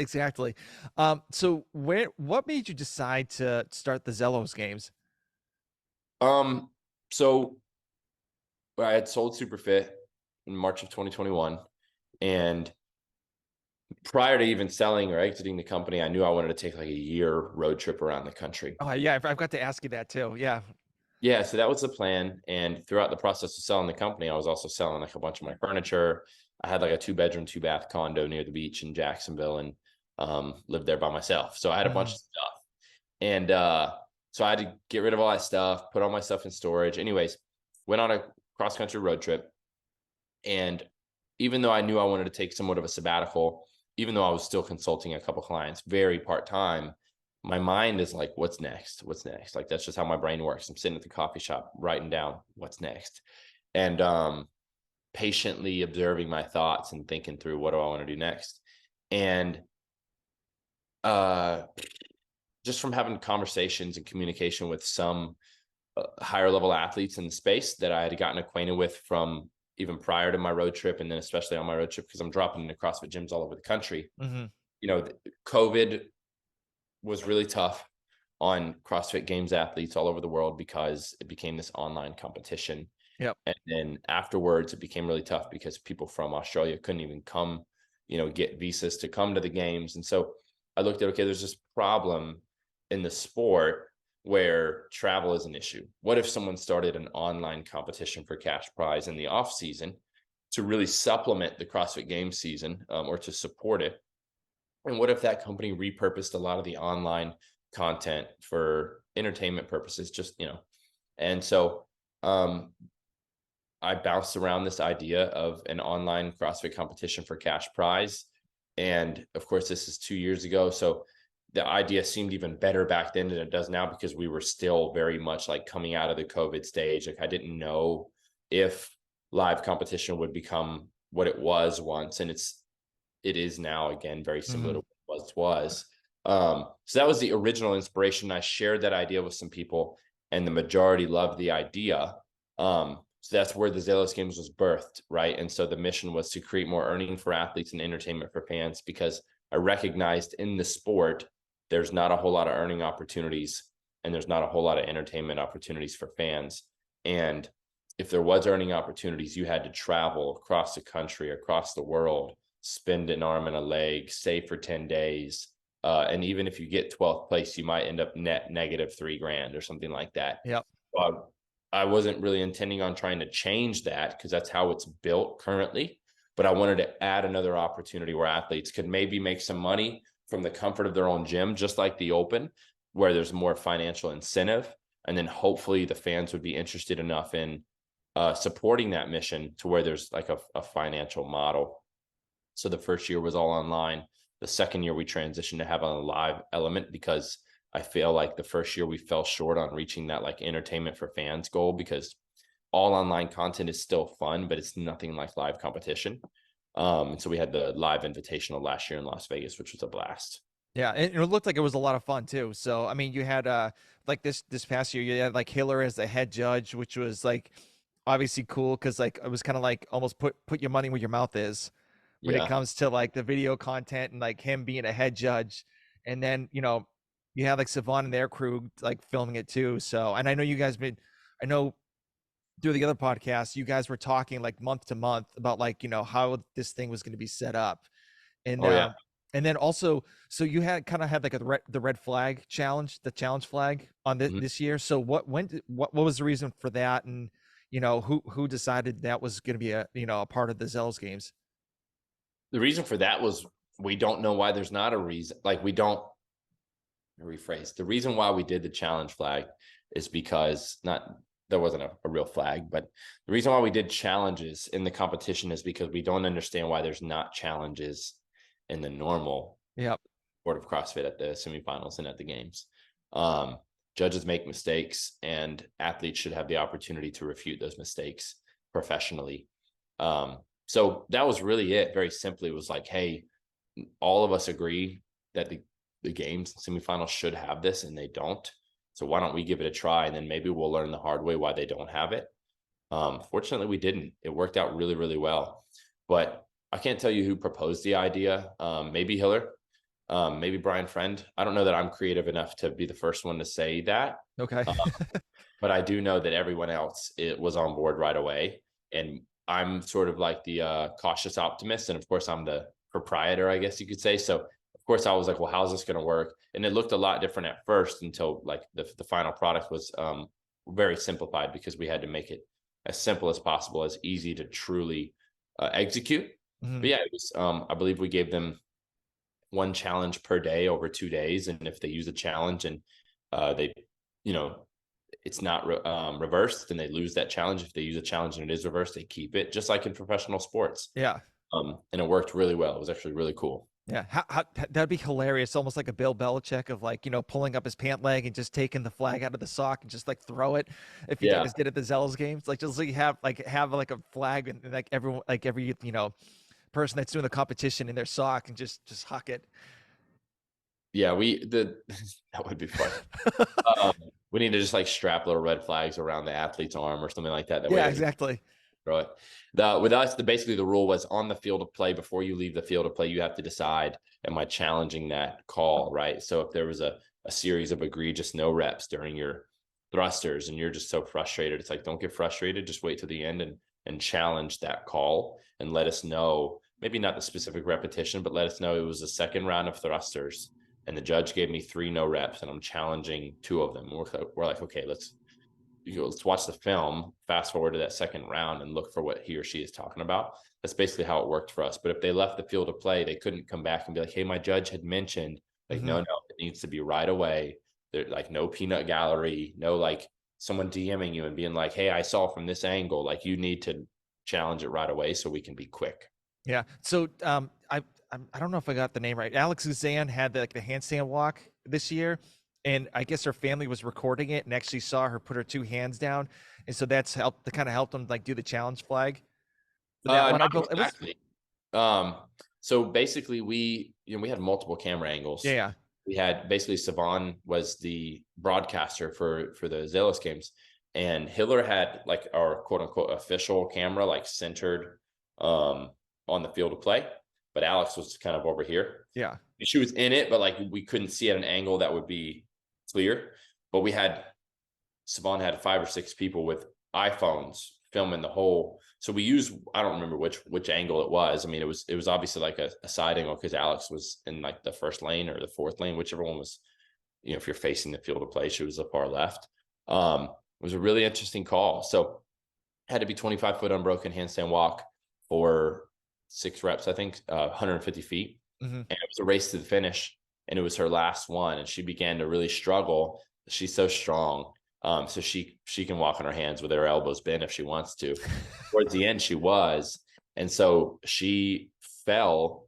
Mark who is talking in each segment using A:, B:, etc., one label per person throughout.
A: exactly. So what made you decide to start the Zelos games?
B: Um, so I had sold Superfit in March of 2021, and prior to even selling or exiting the company, I knew I wanted to take like a year road trip around the country.
A: Oh yeah, I've got to ask you that too. Yeah.
B: Yeah, so that was the plan. And throughout the process of selling the company, I was also selling like a bunch of my furniture. I had like a 2 bedroom, 2 bath condo near the beach in Jacksonville, and lived there by myself. So I had a bunch
A: Mhm.
B: of stuff. And so I had to get rid of all that stuff, put all my stuff in storage. Anyways, went on a cross country road trip. And even though I knew I wanted to take somewhat of a sabbatical, even though I was still consulting a couple clients very part time, my mind is like, what's next? What's next? Like, that's just how my brain works. I'm sitting at the coffee shop writing down what's next, and patiently observing my thoughts and thinking through what do I want to do next. And uh, just from having conversations and communication with some higher level athletes in the space that I had gotten acquainted with from even prior to my road trip, and then especially on my road trip because I'm dropping into CrossFit gyms all over the country.
A: Mhm.
B: You know, COVID was really tough on CrossFit Games athletes all over the world because it became this online competition.
A: Yep.
B: And then afterwards, it became really tough because people from Australia couldn't even come, get visas to come to the games. And so I looked at, okay, there's this problem in the sport where travel is an issue. What if someone started an online competition for cash prize in the off season to really supplement the CrossFit Games season, or to support it? And what if that company repurposed a lot of the online content for entertainment purposes, and so um, I bounced around this idea of an online CrossFit competition for cash prize. And of course, this is 2 years ago. So the idea seemed even better back then than it does now because we were still very much like coming out of the COVID stage. Like, I didn't know if live competition would become what it was once. And it is now, again, very similar to
A: Mhm.
B: what it was. So that was the original inspiration. I shared that idea with some people, and the majority loved the idea. So that's where the Zelos Games was birthed, right? And so the mission was to create more earning for athletes and entertainment for fans, because I recognized in the sport there's not a whole lot of earning opportunities, and there's not a whole lot of entertainment opportunities for fans. And if there was earning opportunities, you had to travel across the country, across the world, spend an arm and a leg, stay for 10 days. And even if you get 12th place, you might end up net negative 3 grand or something like that.
A: Yep.
B: Uh, I wasn't really intending on trying to change that because that's how it's built currently. But I wanted to add another opportunity where athletes could maybe make some money from the comfort of their own gym, just like the Open, where there's more financial incentive. And then hopefully the fans would be interested enough in supporting that mission to where there's like a financial model. So the first year was all online. The second year we transitioned to have a live element because I feel like the first year we fell short on reaching that like entertainment for fans goal, because all online content is still fun, but it's nothing like live competition. And so we had the live invitational last year in Las Vegas, which was a blast.
A: Yeah, and it looked like it was a lot of fun too. So I mean, you had like this past year, you had like Hiller as the head judge, which was like obviously cool because like it was kind of like almost put your money where your mouth is when it
B: Yeah.
A: comes to like the video content and like him being a head judge. And then you had like Savon and their crew like filming it too. So and I know you guys been, I know through the other podcasts, you guys were talking like month to month about like how this thing was going to be set up. And
B: Oh yeah.
A: and then also, so you had kind of had like the red flag challenge, the challenge flag on
B: Mhm.
A: this year. So what was the reason for that? And who decided that was going to be a part of the Zelos games?
B: The reason for that was we don't know why there's not a reason. Like, we don't rephrase. The reason why we did the challenge flag is because not there wasn't a real flag, but the reason why we did challenges in the competition is because we don't understand why there's not challenges in the normal
A: Yep.
B: sport of CrossFit at the semifinals and at the games. Um, Judges make mistakes, and athletes should have the opportunity to refute those mistakes professionally. So that was really it. Very simply, it was like, hey, all of us agree that the games semifinals should have this, and they don't. So why don't we give it a try, and then maybe we'll learn the hard way why they don't have it. Fortunately, we didn't. It worked out really, really well. But I can't tell you who proposed the idea. Maybe Hiller. maybe Brian Friend. I don't know that I'm creative enough to be the first one to say that.
A: Okay.
B: But I do know that everyone else was on board right away. And I'm sort of like the cautious optimist. And of course, I'm the proprietor, I guess you could say. So of course, I was like, well, how's this going to work? And it looked a lot different at first until like the final product was very simplified, because we had to make it as simple as possible, as easy to truly execute.
A: Mhm.
B: But yeah, it was, I believe we gave them one challenge per day over 2 days. And if they use a challenge and they, you know, it's not reversed, then they lose that challenge. If they use a challenge and it is reversed, they keep it, just like in professional sports.
A: Yeah.
B: And it worked really well. It was actually really cool.
A: Yeah, that'd be hilarious. Almost like a Bill Belichick of like, pulling up his pant leg and just taking the flag out of the sock and just like throw it. If you
B: Yeah.
A: guys did at the Zelos games, like just like have like a flag and like everyone, like every person that's doing the competition in their sock and just huck it.
B: Yeah, that would be fun. We need to just like strap little red flags around the athlete's arm or something like that. That way
A: Yeah,
B: they can
A: exactly.
B: throw it. With us, basically the rule was on the field of play. Before you leave the field of play, you have to decide, am I challenging that call, right? So if there was a series of egregious no reps during your thrusters and you're just so frustrated, it's like, don't get frustrated. Just wait till the end and challenge that call and let us know, maybe not the specific repetition, but let us know it was the second round of thrusters and the judge gave me 3 no reps and I'm challenging 2 of them. We're like, okay, let's watch the film, fast forward to that second round and look for what he or she is talking about. That's basically how it worked for us. But if they left the field of play, they couldn't come back and be like, hey, my judge had mentioned, like, no, it needs to be right away. There's like no peanut gallery, no like someone DMing you and being like, hey, I saw from this angle, like you need to challenge it right away so we can be quick.
A: Yeah. So I don't know if I got the name right. Alex Zan had the handstand walk this year, and I guess her family was recording it and actually saw her put her 2 hands down, and so that's helped. That kind of helped them like do the challenge flag for that one. I
B: Not
A: built it was.
B: exactly. So basically we had multiple camera angles.
A: Yeah.
B: We had basically Savon was the broadcaster for the Zelos games, and Hiller had like our quote unquote official camera like centered on the field of play, but Alex was kind of over here.
A: Yeah.
B: She was in it, but like we couldn't see at an angle that would be clear. But Savon had 5 or 6 people with iPhones filming the whole. So we used, I don't remember which angle it was. I mean, it was obviously like a side angle because Alex was in like the first lane or the fourth lane, whichever one was, if you're facing the field of play, she was the far left. It was a really interesting call. So had to be 25-foot unbroken handstand walk for 6 reps, I think, 150 feet. And it was a race to the finish, and it was her last one. And she began to really struggle. She's so strong. So she can walk on her hands with her elbows bent if she wants to. Towards the end, she was. And so she fell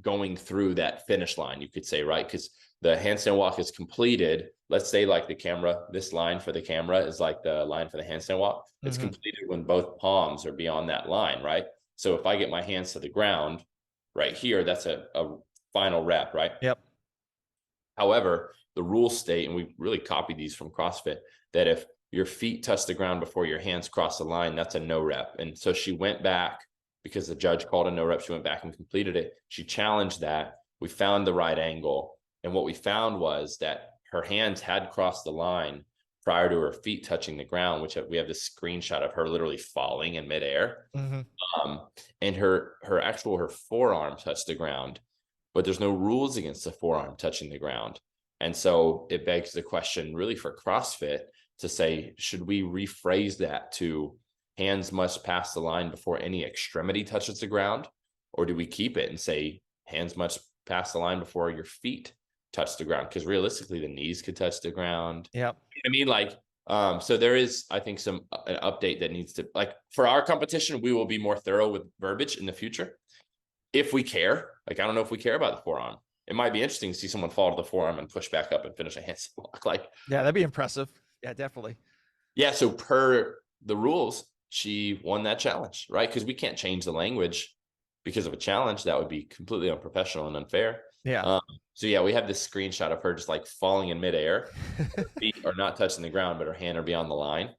B: going through that finish line, you could say, right? Because the handstand walk is completed. Let's say like the camera, this line for the camera is like the line for the handstand walk. It's completed when both palms are beyond that line, right? So if I get my hands to the ground right here, that's a final rep, right?
A: Yep.
B: However, the rules state, and we really copied these from CrossFit, that if your feet touch the ground before your hands cross the line, that's a no rep. And so she went back because the judge called a no rep. She went back and completed it. She challenged that. We found the right angle. And what we found was that her hands had crossed the line prior to her feet touching the ground, which we have this screenshot of her literally falling in midair. And her forearm touched the ground, but there's no rules against the forearm touching the ground. And so it begs the question really for CrossFit to say, should we rephrase that to hands must pass the line before any extremity touches the ground? Or do we keep it and say hands must pass the line before your feet touch the ground? Because realistically, the knees could touch the ground.
A: Yep.
B: I mean, like, so there is, I think, an update that needs to, like, for our competition, we will be more thorough with verbiage in the future. If we care, like, I don't know if we care about the forearm. It might be interesting to see someone fall to the forearm and push back up and finish a handstand walk. Like,
A: yeah, that'd be impressive. Yeah, definitely.
B: Yeah. So per the rules, she won that challenge, right? Because we can't change the language because of a challenge. That would be completely unprofessional and unfair.
A: Yeah.
B: So yeah, we have this screenshot of her just like falling in midair. Her feet are not touching the ground, but her hand are beyond the line.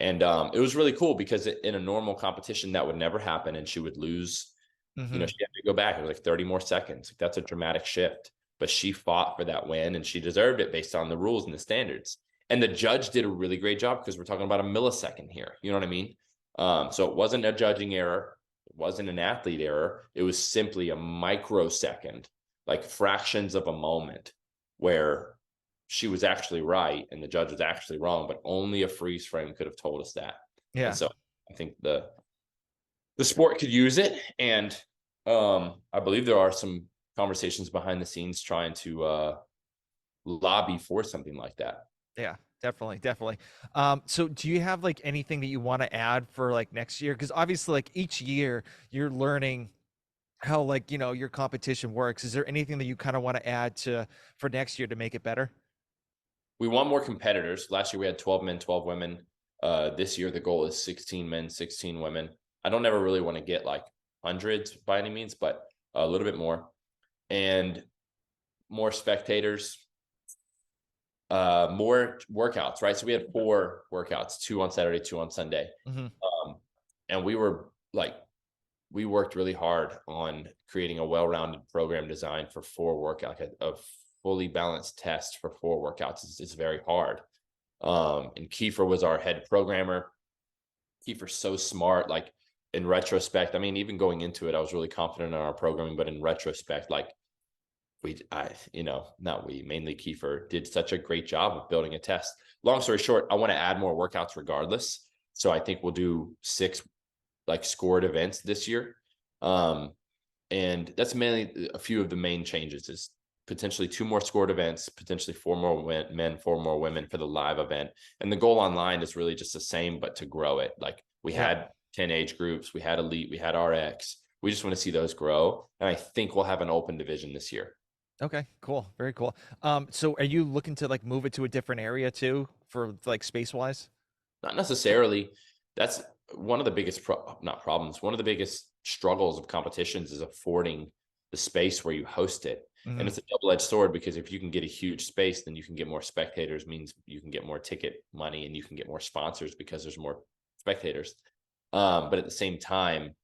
B: And it was really cool because in a normal competition that would never happen, and she would lose
A: Mm-hmm.
B: She had to go back. It was like 30 more seconds. Like, that's a dramatic shift. But she fought for that win, and she deserved it based on the rules and the standards. And the judge did a really great job because we're talking about a millisecond here. You know what I mean? So it wasn't a judging error. It wasn't an athlete error. It was simply a microsecond, like fractions of a moment, where she was actually right and the judge was actually wrong, but only a freeze frame could have told us that. And
A: Yeah.
B: so I think the sport could use it. And I believe there are some conversations behind the scenes trying to lobby for something like that.
A: Yeah, definitely, definitely. So do you have like anything that you want to add for like next year? Because obviously, like each year you're learning how like your competition works. Is there anything that you kind of want to add to for next year to make it better?
B: We want more competitors. Last year we had 12 men, 12 women. This year the goal is 16 men, 16 women. I don't ever really want to get like hundreds by any means, but a little bit more. And more spectators, more workouts, right? So we had 4 workouts, 2 on Saturday, 2 on Sunday.
A: Mm-hmm.
B: And we worked really hard on creating a well-rounded program designed for 4 workouts. A fully balanced test for 4 workouts is very hard. And Kiefer was our head programmer. Kiefer's so smart. Like, in retrospect, I mean, even going into it, I was really confident in our programming, but in retrospect, like, mainly Kiefer did such a great job of building a test. Long story short, I want to add more workouts regardless. So I think we'll do 6 like scored events this year. And that's mainly a few of the main changes is potentially 2 more scored events, potentially 4 more men, 4 more women for the live event. And the goal online is really just the same, but to grow it. Like, we had 10 age groups, we had elite, we had RX. We just want to see those grow. And I think we'll have an open division this year.
A: Okay, cool. Very cool. So are you looking to like move it to a different area too for like space wise?
B: Not necessarily. That's one of the biggest not problems. One of the biggest struggles of competitions is affording the space where you host it.
A: Mm-hmm.
B: And it's a double-edged sword, because if you can get a huge space, then you can get more spectators, means you can get more ticket money, and you can get more sponsors because there's more spectators. But at the same time,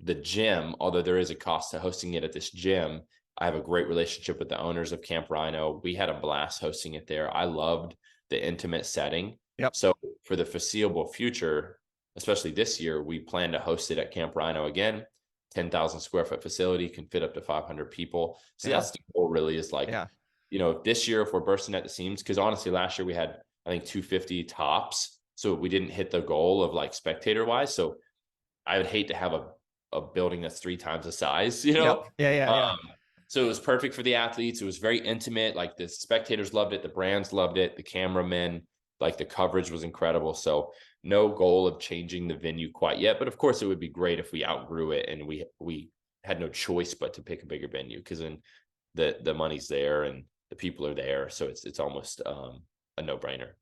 B: the gym, although there is a cost to hosting it at this gym, I have a great relationship with the owners of Camp Rhino. We had a blast hosting it there. I loved the intimate setting.
A: Yep.
B: So for the foreseeable future, especially this year, we plan to host it at Camp Rhino again. 10,000 square foot facility, can fit up to 500 people. So that's the goal, really, is like, this year, if we're bursting at the seams, because honestly, last year we had, I think, 250 tops. So we didn't hit the goal of like spectator wise. So I would hate to have a building that's 3 times the size,
A: Yep. Yeah.
B: So it was perfect for the athletes. It was very intimate. Like, the spectators loved it. The brands loved it. The cameramen, like, the coverage was incredible. So no goal of changing the venue quite yet. But of course, it would be great if we outgrew it and we had no choice but to pick a bigger venue, because then the money's there and the people are there. So it's almost a no-brainer.